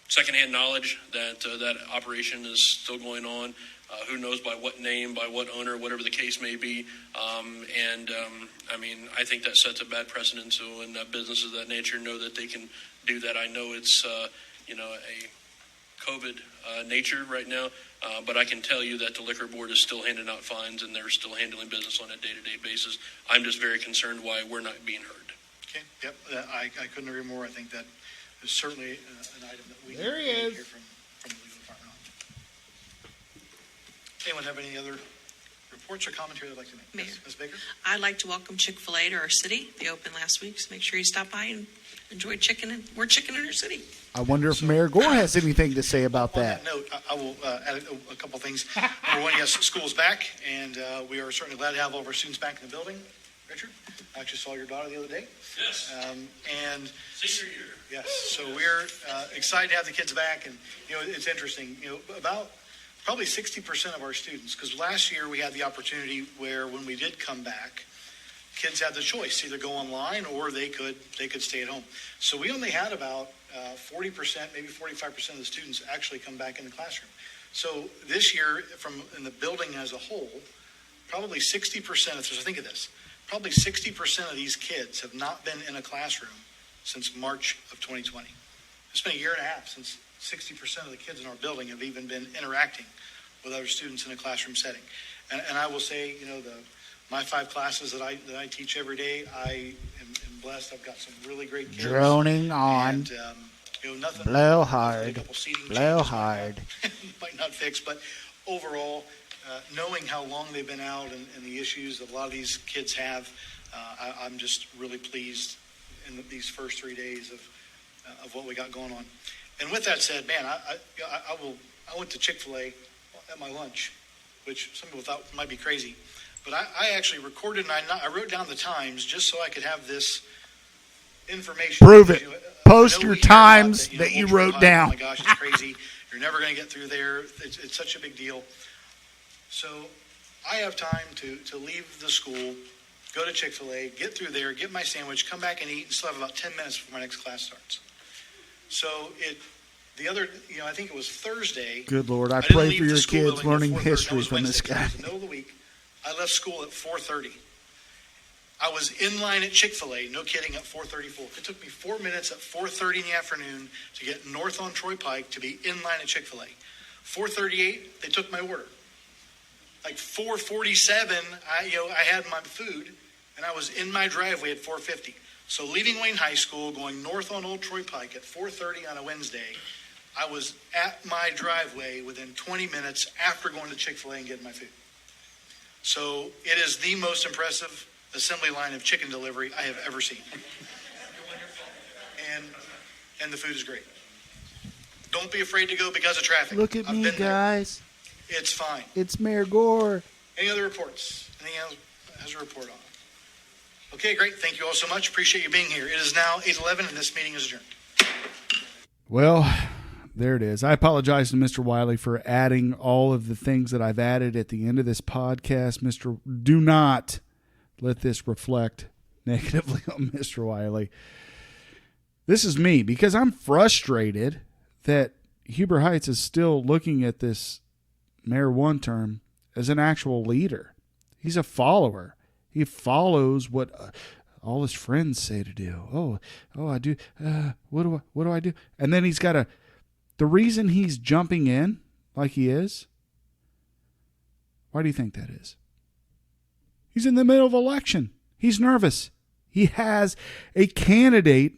S6: secondhand knowledge that that operation is still going on. Who knows by what name, by what owner, whatever the case may be. I think that sets a bad precedent. So when businesses of that nature know that they can do that, I know it's a COVID nature right now, but I can tell you that the liquor board is still handing out fines and they're still handling business on a day-to-day basis. I'm just very concerned why we're not being heard.
S4: Okay. Yep. I couldn't agree more. I think that is certainly an item that we
S2: there he
S4: need to
S2: is.
S4: hear from the legal department on. Anyone have any other reports or commentary they'd like to make?
S8: Mayor.
S4: Yes, Ms. Baker?
S8: I'd like to welcome Chick-fil-A to our city. They opened last week, so make sure you stop by and enjoy chicken. And we're chicken in our city.
S9: I wonder if Mayor Gore has anything to say about
S4: On
S9: that.
S4: that note, I will add a couple things. Number one, yes, school's back, and we are certainly glad to have all of our students back in the building. Richard, I actually saw your daughter the other day.
S6: Yes.
S4: And
S6: Senior year.
S4: yes, so we're excited to have the kids back, and it's interesting. About probably 60% of our students, because last year we had the opportunity where when we did come back, kids had the choice, either go online or they could stay at home. So we only had about 40%, maybe 45% of the students actually come back in the classroom. So this year, in the building as a whole, probably 60%, think of this, probably 60% of these kids have not been in a classroom since March of 2020. It's been a year and a half since 60% of the kids in our building have even been interacting with other students in a classroom setting. And I will say, my 5 classes that I teach every day, I am blessed. I've got some really great kids.
S9: Droning on.
S4: And, nothing.
S9: Blow
S4: A
S9: hard.
S4: couple seating
S9: Blow
S4: changes
S9: hard.
S4: might not fix, but overall, knowing how long they've been out and the issues that a lot of these kids have, I'm just really pleased in these first 3 days of what we got going on. And with that said, man, I went to Chick-fil-A at my lunch, which some people thought might be crazy. But I actually recorded and I wrote down the times just so I could have this information.
S9: Prove it.
S4: I
S9: Post
S4: know
S9: your
S4: we hear about
S9: times
S4: that,
S9: that you
S4: ultra
S9: wrote
S4: high,
S9: down.
S4: Oh my gosh, it's crazy. You're never going to get through there. It's such a big deal. So I have time to leave the school, go to Chick-fil-A, get through there, get my sandwich, come back and eat, and still have about 10 minutes before my next class starts. So I think it was Thursday.
S9: Good Lord, I
S4: didn't
S9: pray
S4: leave
S9: for
S4: the
S9: your
S4: school
S9: kids
S4: building
S9: learning
S4: at 4:30.
S9: history
S4: That was
S9: from this
S4: Wednesday.
S9: guy.
S4: It was the middle of the week. I left school at 4:30. I was in line at Chick-fil-A, no kidding, at 4:34. It took me 4 minutes at 4:30 in the afternoon to get north on Troy Pike to be in line at Chick-fil-A. 4:38, they took my order. Like 4:47, I had my food, and I was in my driveway at 4:50. So leaving Wayne High School, going north on Old Troy Pike at 4:30 on a Wednesday, I was at my driveway within 20 minutes after going to Chick-fil-A and getting my food. So it is the most impressive assembly line of chicken delivery I have ever seen. And the food is great. Don't be afraid to go because of traffic.
S9: Look at
S4: I've
S9: me,
S4: been there.
S9: guys.
S4: It's fine.
S9: It's Mayor Gore.
S4: Any other reports? Anything else has a report on? Okay, great. Thank you all so much. Appreciate you being here. It is now 8:11 and this meeting is adjourned.
S2: Well, there it is. I apologize to Mr. Wylie for adding all of the things that I've added at the end of this podcast. Do not let this reflect negatively on Mr. Wylie. This is me because I'm frustrated that Huber Heights is still looking at this Mayor one term as an actual leader. He's a follower. He follows what all his friends say to do. Oh, I do. What do I do? And then he's got the reason he's jumping in like he is. Why do you think that is? He's in the middle of election. He's nervous. He has a candidate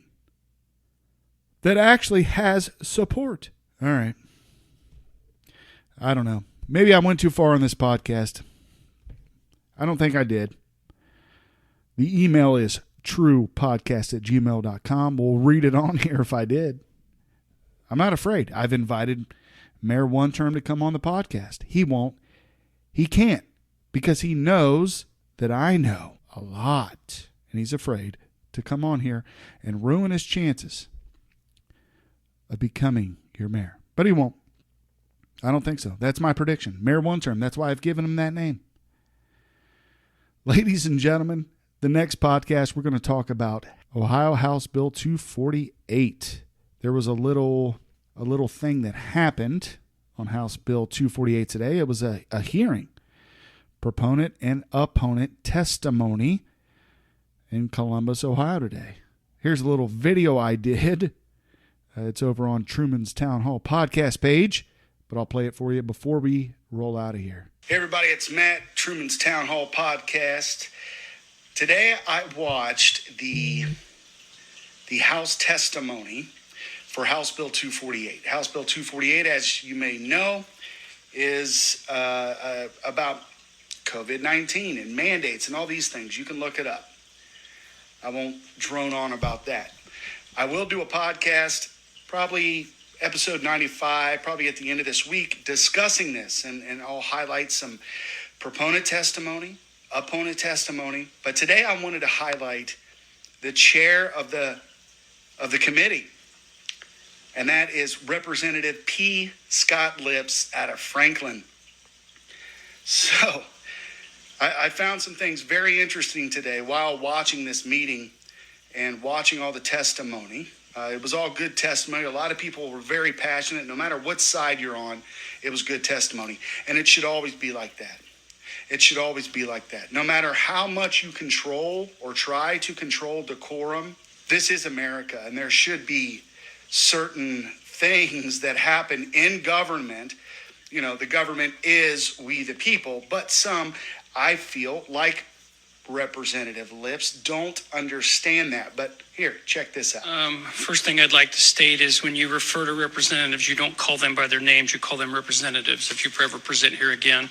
S2: that actually has support. All right. I don't know. Maybe I went too far on this podcast. I don't think I did. The email is truepodcast@gmail.com. We'll read it on here if I did. I'm not afraid. I've invited Mayor one term to come on the podcast. He won't. He can't because he knows that I know a lot. And he's afraid to come on here and ruin his chances of becoming your mayor. But he won't. I don't think so. That's my prediction. Mayor one term. That's why I've given him that name. Ladies and gentlemen, the next podcast we're going to talk about Ohio House Bill 248. There was a little thing that happened on House Bill 248 today. It was a hearing. Proponent and opponent testimony in Columbus, Ohio today. Here's a little video I did. It's over on Truman's Town Hall podcast page, but I'll play it for you before we roll out of here. Hey everybody, it's Matt, Truman's Town Hall podcast. Today I watched the House testimony for House Bill 248. House Bill 248, as you may know, is about COVID-19 and mandates and all these things. You can look it up. I won't drone on about that. I will do a podcast, probably episode 95, probably at the end of this week, discussing this, and I'll highlight some proponent testimony, opponent testimony. But today I wanted to highlight the chair of the committee, and that is Representative P. Scott Lips out of Franklin. So I found some things very interesting today while watching this meeting and watching all the testimony. It was all good testimony. A lot of people were very passionate. No matter what side you're on, it was good testimony. And it should always be like that. It should always be like that. No matter how much you control or try to control decorum, this is America, and there should be certain things that happen in government. You know, the government is we the people, but some, I feel, like Representative Lips, don't understand that. But here, check this out.
S10: First thing I'd like to state is when you refer to representatives, you don't call them by their names, you call them representatives. If you ever present here again,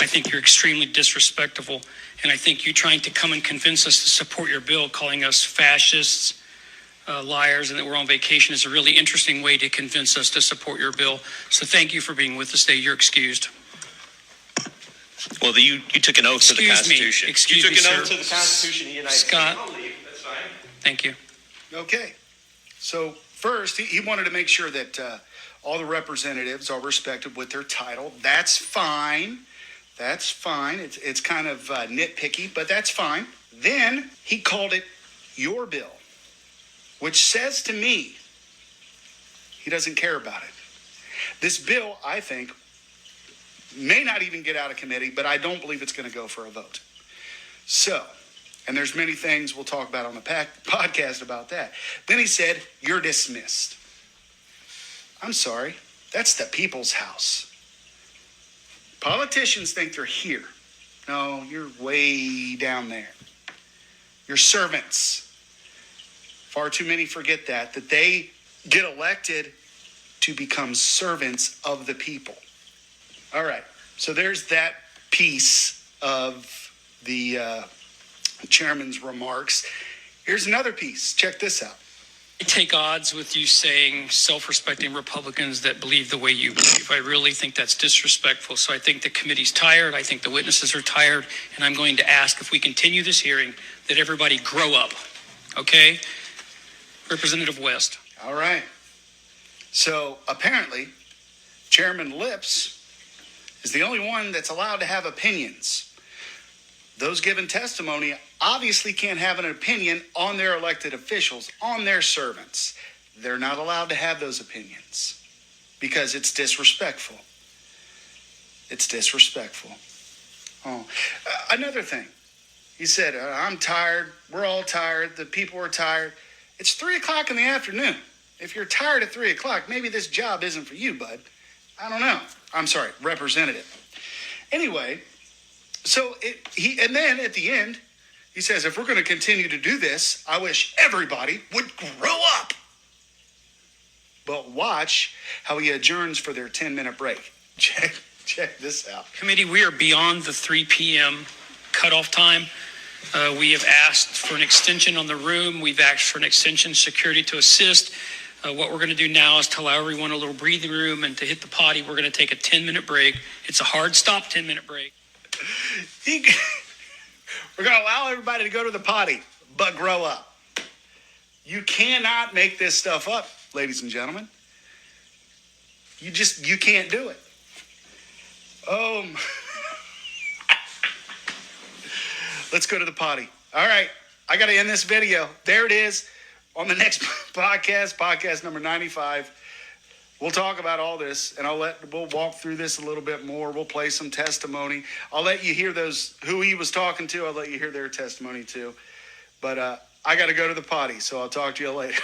S10: I think you're extremely disrespectful, and I think you trying to come and convince us to support your bill, calling us fascists, liars, and that we're on vacation is a really interesting way to convince us to support your bill. So thank you for being with us today. You're excused.
S11: Well, you took an oath to the Constitution.
S10: Excuse me,
S11: you took an
S10: sir.
S11: oath to the Constitution of the United
S10: Scott.
S11: States. I'll leave. That's fine.
S10: Thank you.
S4: Okay. So first, he wanted to make sure that all the representatives are respected with their title. That's fine. That's fine. It's kind of nitpicky, but that's fine. Then he called it your bill, which says to me he doesn't care about it. This bill, I think, may not even get out of committee, but I don't believe it's going to go for a vote. So, and there's many things we'll talk about on the podcast about that. Then he said, you're dismissed. I'm sorry. That's the people's house. Politicians think they're here. No, you're way down there.
S2: your servants. Far too many forget that they get elected to become servants of the people. All right, so there's that piece of the chairman's remarks. Here's another piece. Check this out.
S10: I take odds with you saying self-respecting Republicans that believe the way you believe. I really think that's disrespectful. So I think the committee's tired. I think the witnesses are tired. And I'm going to ask, if we continue this hearing, that everybody grow up. Okay? Representative West.
S2: All right. So apparently, Chairman Lips is the only one that's allowed to have opinions. Those giving testimony obviously can't have an opinion on their elected officials, on their servants. They're not allowed to have those opinions because it's disrespectful. It's disrespectful. Another thing. He said, I'm tired. We're all tired. The people are tired. It's 3 o'clock in the afternoon. If you're tired at 3 o'clock, maybe this job isn't for you, bud. I don't know. I'm sorry, representative. Anyway, so and then at the end, he says, if we're going to continue to do this, I wish everybody would grow up. But watch how he adjourns for their 10-minute break. Check this out.
S10: Committee, we are beyond the 3 p.m. cutoff time. We have asked for an extension on the room. We've asked for an extension security to assist. What we're going to do now is to allow everyone a little breathing room and to hit the potty. We're going to take a 10-minute break. It's a hard stop 10-minute break.
S2: We're going to allow everybody to go to the potty, but grow up. You cannot make this stuff up, ladies and gentlemen. You can't do it. Let's go to the potty. All right, I got to end this video. There it is on the next podcast number 95. We'll talk about all this, and we'll walk through this a little bit more. We'll play some testimony. I'll let you hear who he was talking to. I'll let you hear their testimony too. But I got to go to the potty, so I'll talk to you later.